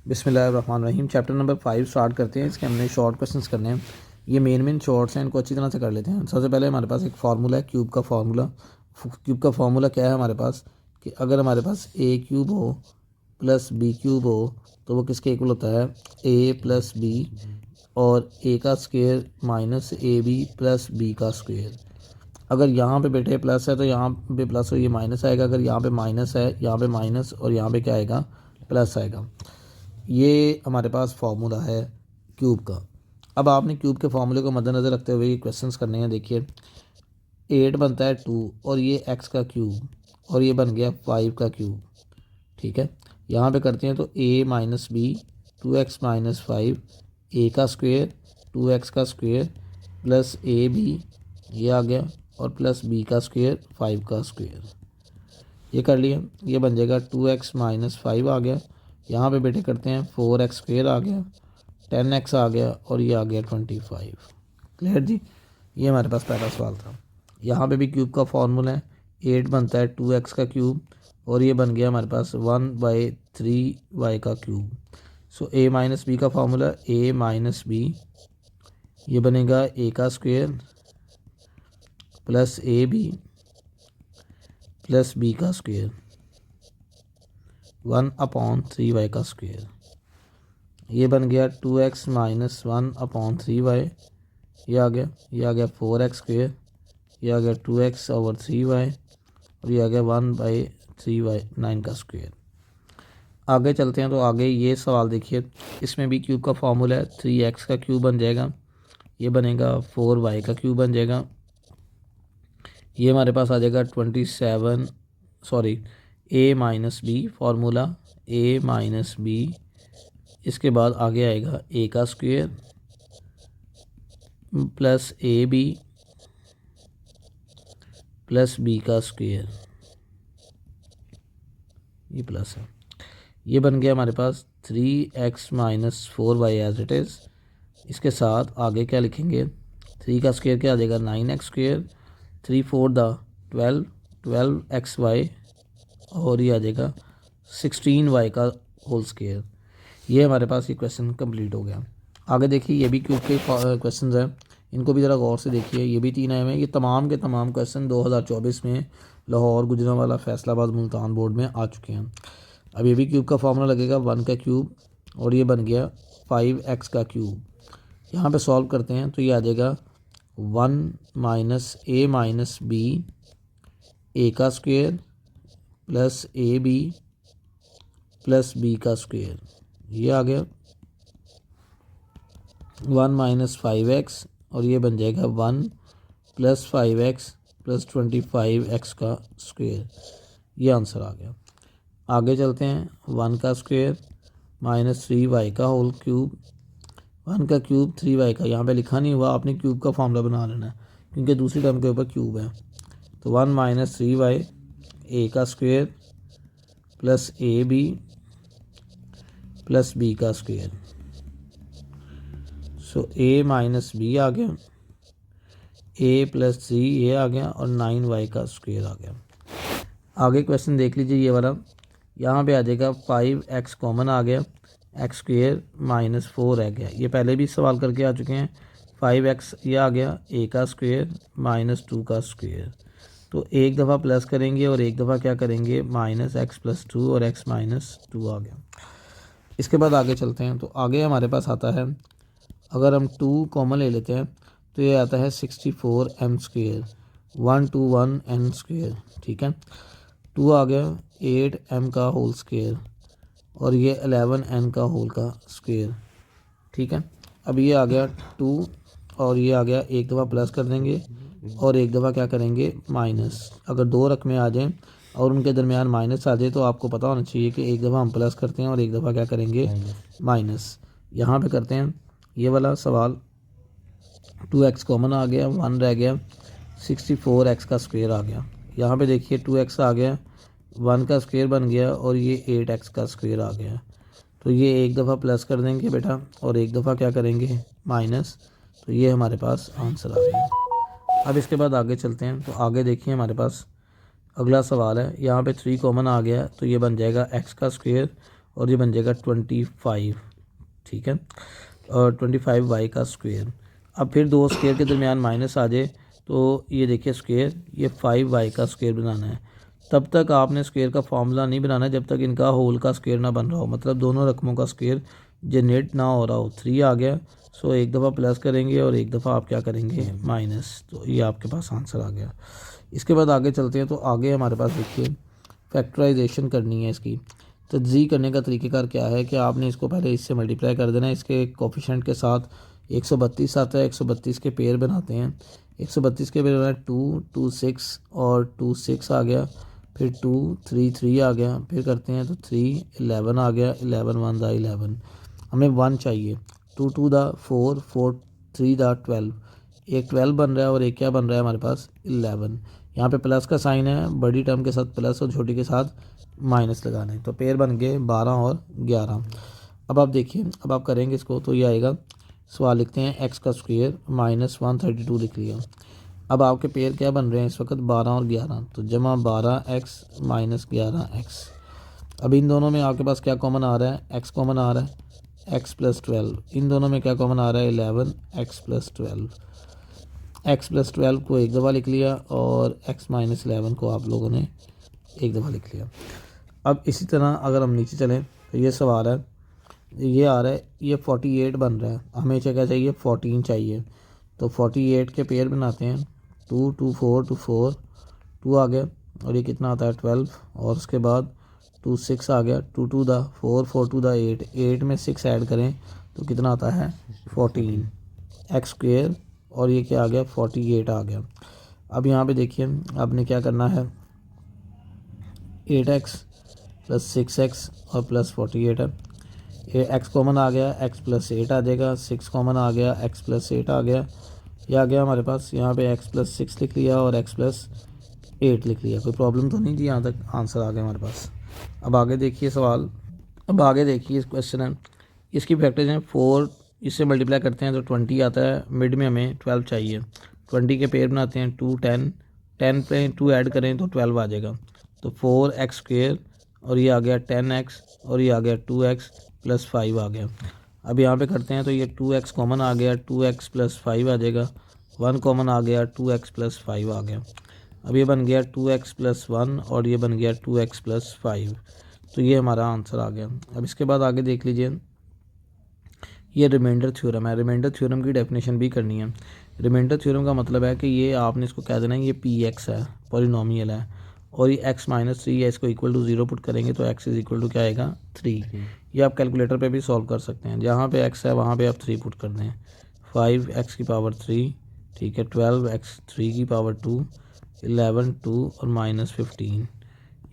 बिस्मिल्लाहिर्रहमानिर्रहीम। Chapter number 5 start करते हैं। इसके हमने शॉर्ट क्वेश्चंस करने हैं। ये मेन शॉर्ट्स हैं, इनको अच्छी तरह से कर लेते हैं। सबसे पहले हमारे पास एक फार्मूला है क्यूब का फार्मूला। क्यूब का फार्मूला क्या है हमारे पास कि अगर हमारे पास ए क्यूब हो प्लस बी क्यूब हो तो वो किसके इक्वल होता है, ए प्लस बी, और ए का square minus A B plus B का स्क्वायर। अगर यहाँ पे बेटे प्लस है तो यहाँ पे प्लस हो, ये माइनस आएगा। अगर यहाँ पे माइनस है, यहाँ पे माइनस, और यहाँ पे क्या आएगा, प्लस आएगा। ये हमारे पास फार्मूला है क्यूब का। अब आपने क्यूब के फार्मूले को मद्देनज़र रखते हुए ये क्वेश्चंस करने हैं। देखिए 8 बनता है 2, और ये x का क्यूब, और ये बन गया 5 का क्यूब। ठीक है, यहाँ पे करते हैं तो a minus B 2x minus 5, A का स्क्वेयर 2x का स्क्वेयर प्लस ए बी, ये आ गया, और प्लस बी का स्क्वेयर 5 का स्क्वेयर। ये कर लिया, ये बन जाएगा 2x माइनस 5 आ गया। यहाँ पे बेटे करते हैं 4x स्क्वेयर आ गया, 10x आ गया, और ये आ गया 25। क्लियर जी। ये हमारे पास पहला सवाल था। यहाँ पे भी क्यूब का फार्मूला है। 8 बनता है 2x का क्यूब, और ये बन गया हमारे पास 1/3y का cube. So a minus B का फार्मूला a माइनस बी, ये बनेगा a का square plus A B plus B का स्क्वेयर 1/3y का स्क्वेयर। ये बन गया 2x माइनस 1/3y, ये आ गया 4x स्क्वेयर, ये आ गया 2x/3y, और ये आ गया 1/3y 9 का स्क्वेयर। आगे चलते हैं तो आगे ये सवाल देखिए, इसमें भी क्यूब का फार्मूला है। 3x का क्यूब बन जाएगा, ये बनेगा 4y का क्यूब बन जाएगा। ये हमारे पास आ जाएगा 27, sorry a minus B formula a minus B. इसके बाद आगे आएगा a का square plus A B plus B का स्क्वेयर, ये प्लस है। ये बन गया हमारे पास 3x minus 4y as it is. इसके साथ आगे क्या लिखेंगे, 3 का स्क्वेयर क्या आ जाएगा 9x स्क्वेयर, 3 4 12xy, और ये आ जाएगा 16y का होल स्क्वेयर। ये हमारे पास ये क्वेश्चन कंप्लीट हो गया। आगे देखिए, ये भी क्यूब के क्वेश्चंस हैं, इनको भी ज़रा गौर से देखिए। ये भी 3 आए हुए हैं। ये तमाम के तमाम क्वेश्चन 2024 में लाहौर, गुजरांवाला, फैसलाबाद, मुल्तान बोर्ड में आ चुके हैं। अब ये भी क्यूब का फार्मूला लगेगा 1 का क्यूब, और ये बन गया 5x का क्यूब। यहाँ पे सॉल्व करते हैं तो ये आ जाएगा 1 minus a minus B, A का square plus A B plus B का स्क्वेयर, ये आ गया 1 माइनस 5x, और ये बन जाएगा 1 प्लस 5x प्लस 25x का स्क्वेयर। ये आंसर आ गया। आगे चलते हैं, 1 का स्क्वेयर माइनस 3y का होल क्यूब, 1 का क्यूब 3y का, यहाँ पे लिखा नहीं हुआ, आपने क्यूब का फार्मूला बना लेना है क्योंकि दूसरी टर्म के ऊपर क्यूब है। तो 1 माइनस 3y, ए का square plus A B plus B का square. So a minus B आ गया, a प्लस 3 ये आ गया, और 9y का स्क्वेयर आ गया। आगे क्वेश्चन देख लीजिए ये वाला। यहाँ पे आ जाएगा 5x कॉमन आ गया, x स्क्वेयर माइनस 4 रह गया। ये पहले भी सवाल करके आ चुके हैं। 5x ये आ गया, a का स्क्वेयर माइनस 2 का स्क्वेयर। तो एक दफ़ा प्लस करेंगे और एक दफ़ा क्या करेंगे, माइनस x प्लस 2, और x माइनस 2 आ गया। इसके बाद आगे चलते हैं तो आगे हमारे पास आता है, अगर हम 2 कॉमन ले लेते हैं तो ये आता है 64m स्क्वेयर, 1 2 1 n स्क्वेयर। ठीक है, 2 आ गया 8m का होल स्क्वेयर, और ये 11n का होल का स्क्वेयर। ठीक है, अब ये आ गया 2, और ये आ गया, एक दफ़ा प्लस कर देंगे और एक दफ़ा क्या करेंगे, माइनस। अगर 2 रकमें आ जाएं और उनके दरमियान माइनस आ जाए तो आपको पता होना चाहिए कि एक दफ़ा हम प्लस करते हैं और एक दफ़ा क्या करेंगे, माइनस। यहाँ पे करते हैं ये वाला सवाल। 2x कॉमन आ गया, 1 रह गया, 64x का स्क्वेयर आ गया। यहाँ पे देखिए 2x आ गया, 1 का स्क्वेयर बन गया, और ये 8x का स्क्वेयर आ गया। तो ये एक दफ़ा प्लस कर देंगे बेटा और एक दफ़ा क्या करेंगे, माइनस। तो ये हमारे पास आंसर आ गया। अब इसके बाद आगे चलते हैं तो आगे देखिए हमारे पास अगला सवाल है। यहाँ पे 3 कॉमन आ गया तो ये बन जाएगा x का स्क्वेयर, और ये बन जाएगा 25, ठीक है, और 25y का स्क्वायर। अब फिर दो स्क्वायर के दरमियान माइनस आ जाए तो ये देखिए स्क्वायर, ये 5y का स्क्वायर बनाना है। तब तक आपने स्क्वायर का फॉर्मूला नहीं बनाना जब तक इनका होल का स्क्वायर ना बन रहा हो, मतलब दोनों रकमों का स्क्वायर जनरेट ना हो रहा हो। 3 आ गया, सो एक दफ़ा प्लस करेंगे और एक दफ़ा आप क्या करेंगे माइनस, तो ये आपके पास आंसर आ गया। इसके बाद आगे चलते हैं। तो आगे हमारे पास देखिए फैक्टराइजेशन करनी है इसकी। तज्ज़ी करने का तरीक़ेकार क्या है कि आपने इसको पहले इससे मल्टीप्लाई कर देना है, इसके कोफिशेंट के साथ 132 आता है, 132 के पेयर बनाते हैं। 132 के पेयर बनाए 2, 2 6 और 2 6 आ गया, फिर 2 3 3 आ गया, फिर करते हैं तो 3 11 आ गया, 11 1 दा 11, हमें 1 चाहिए। 2 2 दा 4 4 3 दा 12, एक 12 बन रहा है और एक क्या बन रहा है हमारे पास 11। यहाँ पे प्लस का साइन है, बड़ी टर्म के साथ प्लस और छोटी के साथ माइनस लगाना है। तो पेयर बन गए 12 और 11। अब आप देखिए, अब आप करेंगे इसको तो ये आएगा, सवाल लिखते हैं एक्स का स्क्वायर माइनस 132 लिख लिया। अब आपके पेयर क्या बन रहे हैं इस वक्त 12 और 11, तो जमा 12x माइनस 11x। अब इन दोनों में आपके पास क्या कॉमन आ रहा है, x कॉमन आ रहा है, x प्लस 12। इन दोनों में क्या कॉमन आ रहा है 11, x प्लस 12। x प्लस 12 को एक दफ़ा लिख लिया और x माइनस 11 को आप लोगों ने एक दफ़ा लिख लिया। अब इसी तरह अगर हम नीचे चलें तो ये सवाल है, ये आ रहा है, ये 48 बन रहा है, हमें क्या चाहिए 14 चाहिए। तो 48 के पेयर बनाते हैं, 2 2 4 2 4, 2 आ गया, और ये कितना आता है 12, और उसके बाद 2 6 आ गया, 2 2 दा 4 4 2 दा 8, 8 में 6 ऐड करें तो कितना आता है 14 एक्स स्क्वायर, और ये क्या आ गया 48 आ गया। अब यहाँ पे देखिए आपने क्या करना है, 8x प्लस 6x और प्लस 48 है, ये x कॉमन आ गया, x प्लस 8 आ जाएगा, 6 कॉमन आ गया, x प्लस 8 आ गया, ये आ गया हमारे पास। यहाँ पे x प्लस 6 लिख लिया और x प्लस 8 लिख लिया, कोई प्रॉब्लम तो नहीं थी, यहाँ तक आंसर आ गया हमारे पास। अब आगे देखिए सवाल, अब आगे देखिए इस क्वेश्चन है, इसकी फैक्टर्स हैं 4, इससे मल्टीप्लाई करते हैं तो 20 आता है, मिड में हमें 12 चाहिए। 20 के पेयर बनाते हैं 2 10, 10 पे 2 ऐड करें तो 12 आ जाएगा। तो 4x स्क्वायर, और ये आ गया 10x, और ये आ गया 2x प्लस 5 आ गया। अब यहाँ पे करते हैं तो ये 2x कॉमन आ गया, 2x प्लस 5 आ जाएगा, 1 कॉमन आ गया, 2x प्लस 5 आ गया। अब ये बन गया 2x प्लस 1 और ये बन गया 2x प्लस 5, तो ये हमारा आंसर आ गया। अब इसके बाद आगे देख लीजिए, ये रिमाइंडर थ्योरम है। रिमाइंडर थ्योरम की डेफिनेशन भी करनी है। रिमाइंडर थ्योरम का मतलब है कि ये आपने इसको कह देना है ये पी एक्स है, पॉलिनोमियल है, और ये x माइनस 3 है, इसको इक्वल टू 0 पुट करेंगे तो x इज इक्वल टू क्या आएगा 3। ये आप कैलकुलेटर पे भी सॉल्व कर सकते हैं, जहाँ पे x है वहाँ पे आप 3 पुट कर दें। 5x की पावर 3, ठीक है, 12x 3 की पावर 2, 11 2 और माइनस 15,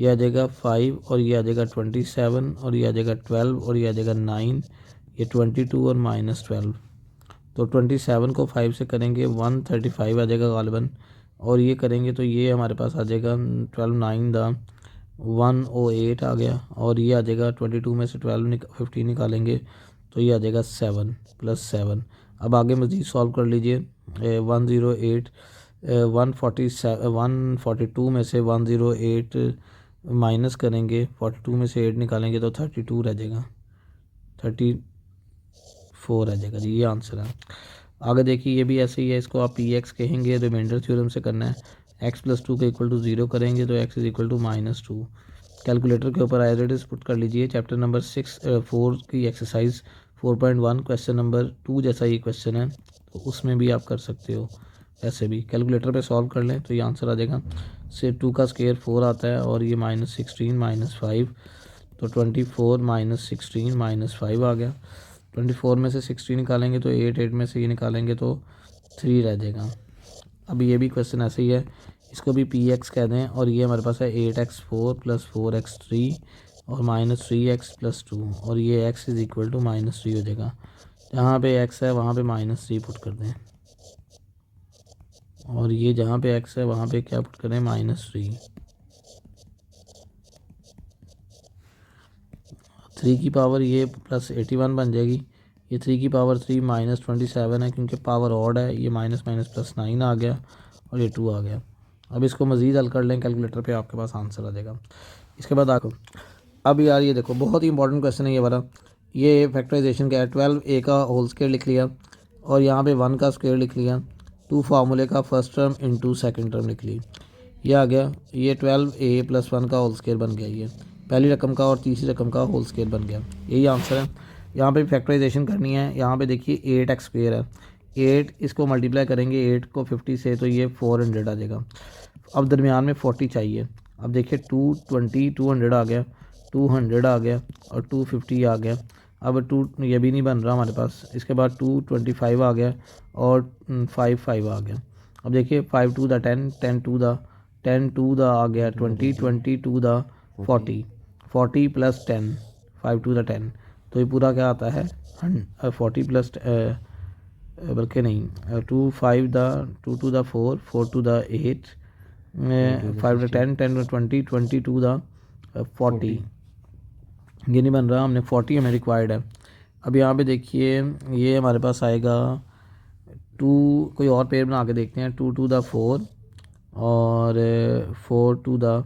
ये आ जाएगा 5, और ये आ जाएगा 27, और ये आ जाएगा 12, और ये आ जाएगा 9, ये 22 और माइनस 12। तो 27 को 5 से करेंगे 135 आ जाएगा गालिबन, और ये करेंगे तो ये हमारे पास आ जाएगा 12 9 दा 108 आ गया, और ये आ जाएगा 22 में से 15 निकालेंगे तो ये आ जाएगा 7 प्लस 7। अब आगे मज़ीद सॉल्व कर लीजिए। 108 142 में से 108 माइनस करेंगे, 42 में से 8 निकालेंगे तो 32 रह जाएगा, 34 रह जाएगा जी, ये आंसर है। आगे देखिए ये भी ऐसे ही है, इसको आप पी एक्स कहेंगे, रिमाइंडर थ्योरम से करना है। x प्लस 2 के इक्वल टू 0 करेंगे तो x is equal to minus 2। Calculator के ऊपर एज इट इज पुट कर लीजिए। चैप्टर नंबर 4 की एक्सरसाइज 4.1 क्वेश्चन नंबर 2 जैसा ये क्वेश्चन है, तो उसमें भी आप कर सकते हो ऐसे भी। कैलकुलेटर पे सॉल्व कर लें तो ये आंसर आ जाएगा। से 2 का स्क्वायर 4 आता है, और ये माइनस 16 माइनस 5, तो 24 माइनस 16 माइनस 5 आ गया। 24 में से 16 निकालेंगे तो 8, 8 में से ये निकालेंगे तो 3 रह जाएगा। अब ये भी क्वेश्चन ऐसे ही है, इसको भी पी एक्स कह दें, और ये हमारे पास है 8x 4 प्लस 4x 3 और माइनस 3x प्लस 2, और ये x is equal to minus 3 हो जाएगा। जहाँ पे x है वहाँ पे माइनस 3 पुट कर दें, और ये जहाँ पे x है वहाँ पे क्या पुट करें माइनस 3 की पावर ये प्लस 81 बन जाएगी। ये 3 की पावर 3 माइनस 27 है, क्योंकि पावर ऑड है, ये माइनस माइनस प्लस 9 आ गया, और ये 2 आ गया। अब इसको मज़ीद हल कर लें कैलकुलेटर पे, आपके पास आंसर आ जाएगा। इसके बाद अब यार ये देखो बहुत ही इंपॉर्टेंट क्वेश्चन है ये वाला। ये फैक्टराइजेशन क्या है, 12a का होल स्क्वायर लिख लिया और यहाँ पे 1 का स्क्वायर लिख लिया, 2 फार्मूले का first term into second term लिख ली, ये आ गया। ये 12a प्लस 1 का होल स्क्वायर बन गया, ये पहली रकम का और तीसरी रकम का होल स्क्वायर बन गया, यही आंसर है। यहाँ पे फैक्टराइजेशन करनी है, यहाँ पे देखिए 8x स्क्वायर है, 8 इसको मल्टीप्लाई करेंगे 8 को 50 से तो ये 400 आ जाएगा। अब दरमियान में 40 चाहिए। अब देखिए 220 200 आ गया, 200 आ गया और 250 आ गया। अब 2 ये भी नहीं बन रहा हमारे पास, इसके बाद 225 आ गया और 5 आ गया। अब देखिए 5 to the 10, 10 to the 10 to the आ गया 20, 20 to the 40, 40 plus 10, 5 to the 10, तो ये पूरा क्या आता है 40 प्लस बल्कि नहीं 2 5 the 2 to the 4, 4 to the 8, 5 to 10, 10 to 20, 20 to the 40, ये नहीं बन रहा, हमने 40 हमें रिक्वायर्ड है। अब यहाँ पे देखिए ये हमारे पास आएगा 2, कोई और पेयर बना के देखते हैं, 2 टू द 4 और 4 टू द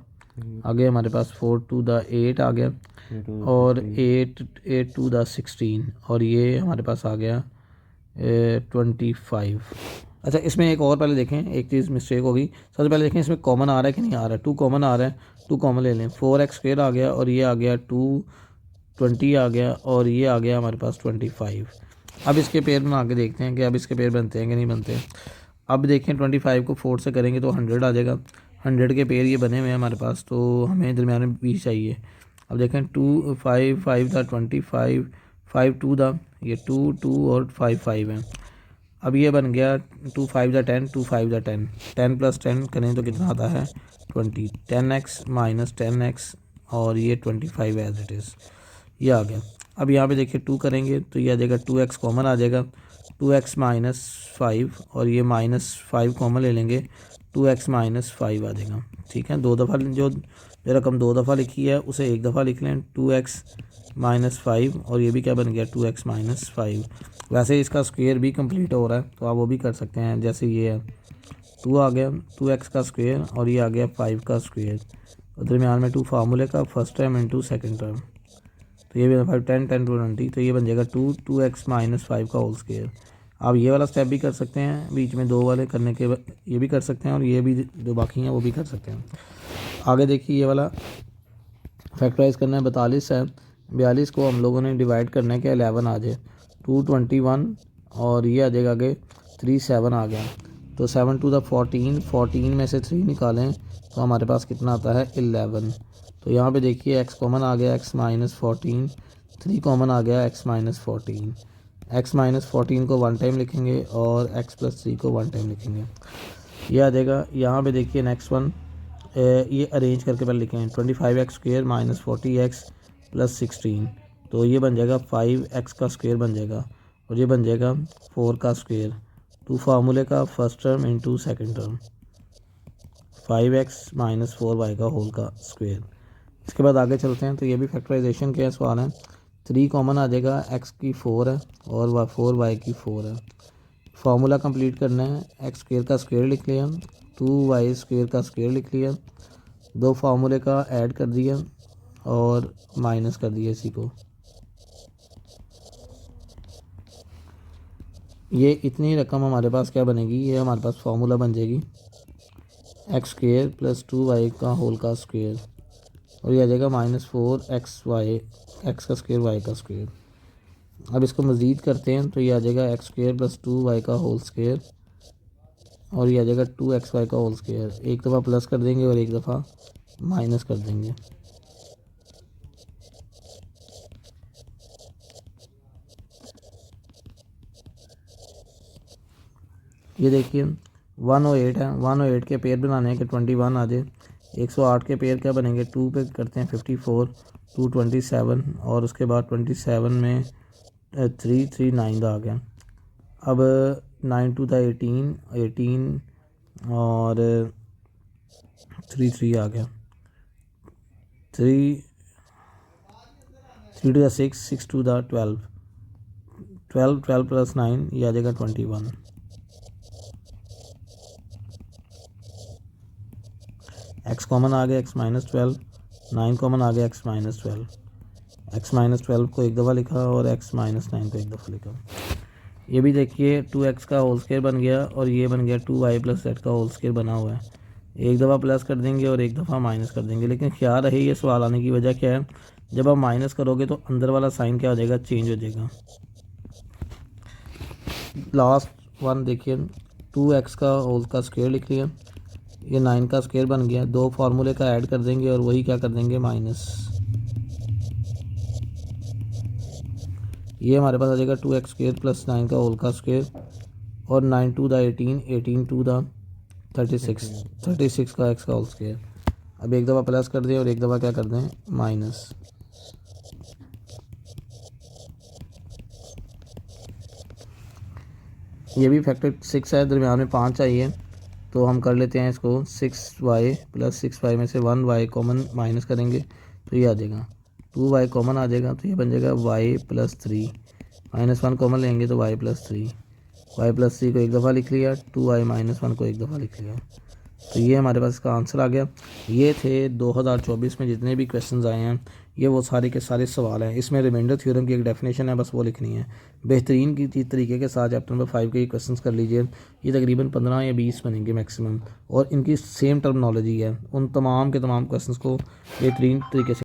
आगे हमारे पास 4 टू द 8 आ गया और 8 टू द 16 और ये हमारे पास आ गया 25। अच्छा इसमें एक और पहले देखें, एक चीज़ मिस्टेक होगी, सबसे पहले देखें इसमें कॉमन आ रहा है कि नहीं आ रहा है। 2 कॉमन आ रहा है, 2 कॉमन ले लें, 4x स्क्वायर आ गया और ये आ गया 220 आ गया और ये आ गया हमारे पास 25। अब इसके पेयर बना के देखते हैं कि अब इसके पेयर बनते हैं कि नहीं बनते। अब देखें 25 को 4 से करेंगे तो 100 आ जाएगा, 100 के पेयर ये बने हुए हैं हमारे पास, तो हमें दरमियान में 20 चाहिए। अब देखें 2 5 5 था 25, 5 2 था, ये 2 2 और 5 है। अब ये बन गया 2 5 दा 10, 2 5 दा 10, 10 प्लस 10 करें तो कितना आता है 20, 10x माइनस 10x और ये 25 एज इट इज़, ये आ गया। अब यहाँ पे देखिए 2 करेंगे तो ये आ जाएगा 2x कॉमन आ जाएगा, 2x माइनस 5 और ये माइनस 5 कॉमन ले लेंगे, 2x माइनस 5 आ जाएगा। ठीक है, 2 दफ़ा जो रकम 2 दफ़ा लिखी है उसे एक दफ़ा लिख लें, 2x माइनस 5 और ये भी क्या बन गया 2x माइनस 5। वैसे इसका स्क्वायर भी कंप्लीट हो रहा है तो आप वो भी कर सकते हैं, जैसे ये है 2 आ गया 2x का स्क्वायर और ये आ गया 5 का स्क्वायर और दरमियान में 2 फार्मूले का first term into second term, तो ये भी 5 10 10 20, तो ये बन जाएगा 2x माइनस 5 का होल स्क्वायर। आप ये वाला स्टेप भी कर सकते हैं, बीच में 2 वाले करने के ये भी कर सकते हैं और ये भी जो बाकी हैं वो भी कर सकते हैं। आगे देखिए ये वाला फैक्टराइज करना है, 42 है, 42 को हम लोगों ने डिवाइड करना है कि 11 आ जाए, 221 और ये आ जाएगा आगे 37 आ गया, तो 7 टू द 14, 14 में से 3 निकालें तो हमारे पास कितना आता है 11। तो यहाँ पे देखिए x कॉमन आ गया x माइनस 14, 3 कॉमन आ गया x माइनस 14, x माइनस 14 को 1 टाइम लिखेंगे और x प्लस 3 को 1 टाइम लिखेंगे, ये आ जाएगा। यहाँ पे देखिए नेक्स्ट वन ये अरेंज करके पहले लिखें, 25x square minus 40x plus 16, तो ये बन जाएगा 5x का स्क्वायर बन जाएगा और ये बन जाएगा 4 का स्क्वायर, 2 फार्मूले का first term into second term, 5x minus 4y का होल का स्क्वायर। इसके बाद आगे चलते हैं, तो ये भी फैक्टराइजेशन के सवाल हैं। 3 कॉमन आ जाएगा, x की 4 है और 4y की 4 है। फार्मूला कंप्लीट करना है, x स्क्वायर का स्क्वायर लिख लिया, 2y स्क्वायर का स्क्वायर लिख लिया, 2 फार्मूले का ऐड कर दिया और माइनस कर दिया इसी को। ये इतनी रकम हमारे पास क्या बनेगी, ये हमारे पास फार्मूला बन जाएगी x स्क्वायर प्लस 2y का होल का स्क्वायर और ये आ जाएगा -4xy, x का स्क्वायर y का स्क्वायर। अब इसको मज़ीद करते हैं तो ये आ जाएगा x स्क्वायर प्लस 2y का होल स्क्वायर और ये आ जाएगा 2xy का होल स्क्वायर। एक दफ़ा प्लस कर देंगे और एक दफ़ा माइनस कर देंगे। ये देखिए 108 है, 108 के पेयर बनाने हैं कि 21 आ जाए। 108 के पेयर क्या बनेंगे, 2 पे करते हैं 54, 227 और उसके बाद 27 में 3 3 9 आ गया। अब 9 टू था 18, 18 और 3 3 आ गया, 3 3 टू 6, 6 टू 12, 12 12 प्लस 9 ये आ जाएगा 21। x कॉमन आ गया, x माइनस 12, 9 कॉमन आ गया, x-12 को एक दफ़ा लिखा और x-9 को एक दफ़ा लिखा। ये भी देखिए 2x का होल स्क्वायर बन गया और ये बन गया 2y प्लस z का होल स्क्वायर बना हुआ है। एक दफ़ा प्लस कर देंगे और एक दफ़ा माइनस कर देंगे, लेकिन ख्याल रहे ये सवाल आने की वजह क्या है, जब आप माइनस करोगे तो अंदर वाला साइन क्या हो जाएगा, चेंज हो जाएगा। लास्ट वन देखिए 2x का होल का स्क्वायर लिख लिया, ये 9 का स्क्वायर बन गया, दो फार्मूले का ऐड कर देंगे और वही क्या कर देंगे, माइनस। ये हमारे पास आ जाएगा 2x स्क्वायर प्लस 9 का होल का स्क्वायर और 9 टू द 18, 18 टू द 36 का x का होल स्क्वायर। अब एक दफ़ा प्लस कर दें और एक दफ़ा क्या कर दें, माइनस। ये भी फैक्टर 6 है, दरमियान में 5 चाहिए, तो हम कर लेते हैं इसको 6y प्लस 6y में से 1y कॉमन माइनस करेंगे तो ये आ जाएगा 2y कॉमन आ जाएगा, तो ये बन जाएगा y प्लस 3, -1 कॉमन लेंगे तो y प्लस 3, y प्लस 3 को एक दफ़ा लिख लिया, 2y माइनस 1 को एक दफ़ा लिख लिया। तो ये हमारे पास इसका आंसर आ गया। ये थे 2024 में जितने भी क्वेश्चंस आए हैं, ये वो सारे के सारे सवाल हैं। इसमें रिमाइंडर थ्योरम की एक डेफिनेशन है, बस वो लिखनी है। बेहतरीन की तरीके के साथ चैप्टर नंबर 5 के क्वेश्चंस कर लीजिए। ये तकरीबन 15 या 20 बनेंगे मैक्सिमम, और इनकी सेम टर्मिनोलॉजी है। उन तमाम के तमाम क्वेश्चंस को बेहतरीन तरीके से